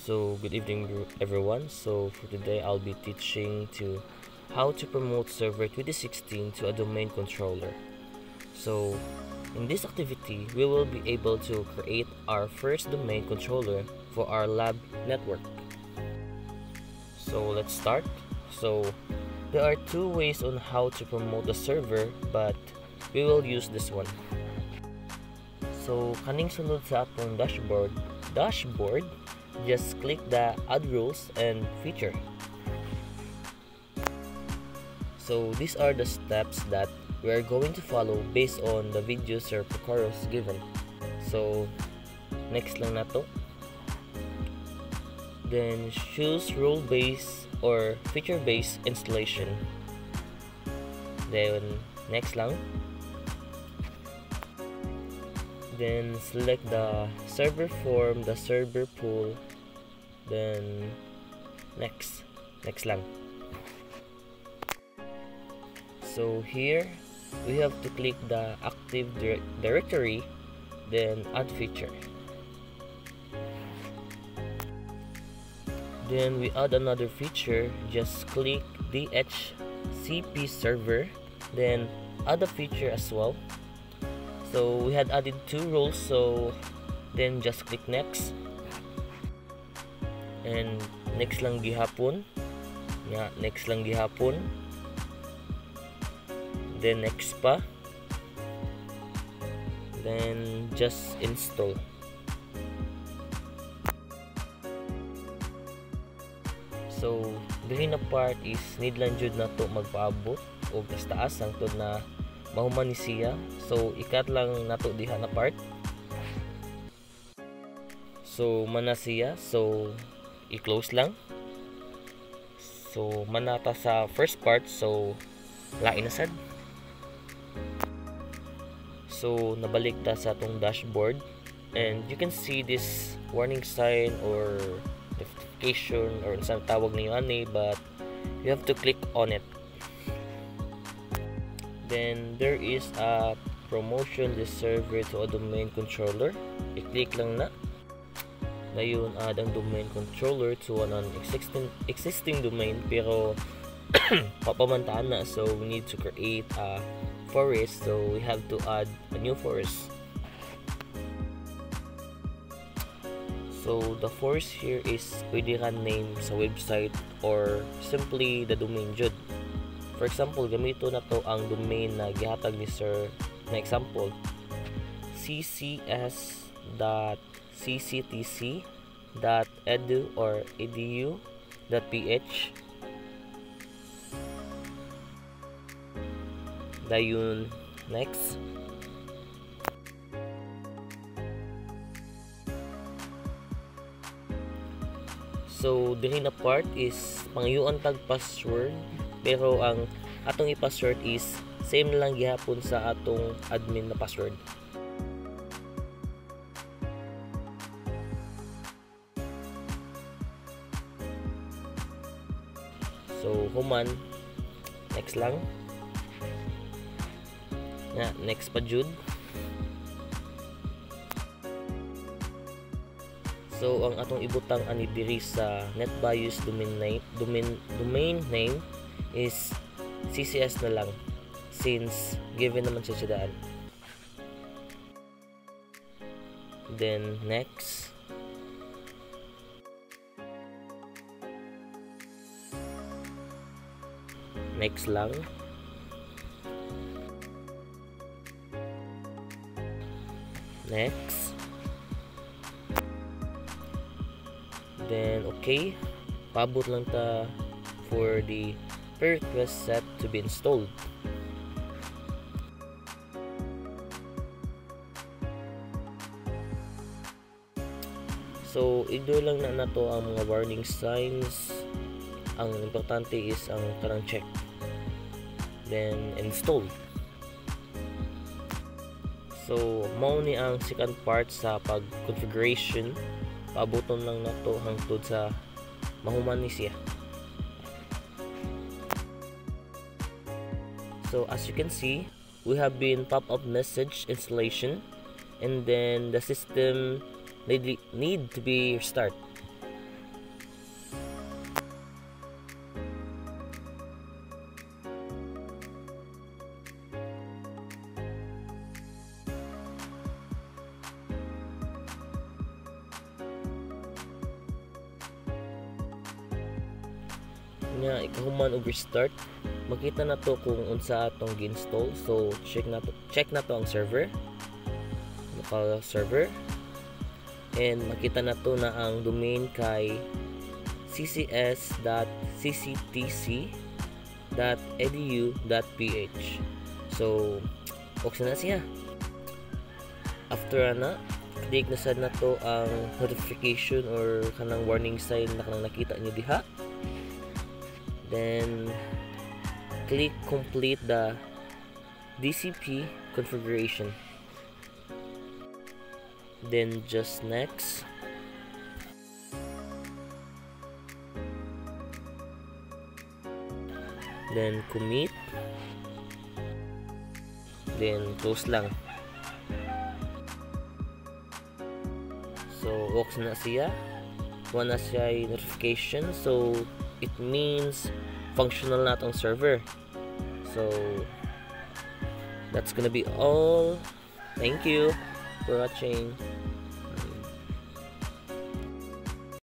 So good evening everyone. So for today I'll be teaching to how to promote server 2016 to a domain controller. So in this activity we will be able to create our first domain controller for our lab network. So let's start. So there are two ways on how to promote the server, but we will use this one. So kaning sunod sa atong dashboard, just click the add rules and feature. So these are the steps that we are going to follow based on the video Sir Procoros given. So next lang nato. Then choose rule based or feature based installation. Then next lang. Then select the server form, the server pool, then next lang. So here we have to click the active directory, then add feature. Then we add another feature, just click DHCP server, then add a feature as well. So we had added two roles, so then just click next. And next lang gihapon. Yeah, next lang gihapon. Then next pa. Then just install. So diri na part is need lang jud nato magpaabot og taas ang tud na mahuman ni siya. So ikat lang nato diha na part. So mana siya, so i-close lang. So manata sa first part, so lain na sad. So nabalik ta sa atong dashboard and you can see this warning sign or notification or sa tawag niyo ani, but you have to click on it. Then there is a promotion this server to a domain controller. I-click lang na. Ngayon add ang domain controller to an existing domain, pero papamantaan na, so we need to create a forest, so we have to add a new forest. So the forest here is pwede ka name sa website or simply the domain jud. For example, gamito na to ang domain na gihatag ni Sir na example, ccs.cctc.edu or edu.ph. Dayon next. So diri na part is pangyuan tag password, pero ang atong i-password is same lang gihapon sa atong admin na password. So human next lang. Na next pa jud. So ang atong ibutang ani diri sa NetBIOS domain name is CCS na lang, since given naman siya daan. Then next. Next lang. Next. Then okay, paabot lang ta for the per request set to be installed. So ignore lang na nato ang mga warning signs. Ang importante is ang kanang check. Then install. So mao ni ang second part sa pag configuration. Paaboton lang nato hangtod sa mahuman ni siya. So as you can see, we have been pop-up message installation, and then the system need to be restart. nya ikahuman og restart, makita na to kung unsa atong gi-install. So check na to ang server, local server, and makita na to na ang domain kay ccs.cctc.edu.ph. so okay na siya. After na click na sad na to ang notification or kanang warning sign na kanang nakita niyo diha. Then click complete the DCP configuration. Then just next. Then commit. Then close lang. So okay na siya. Wala na siya notification. So it means functional na itong server. So that's gonna be all. Thank you for watching.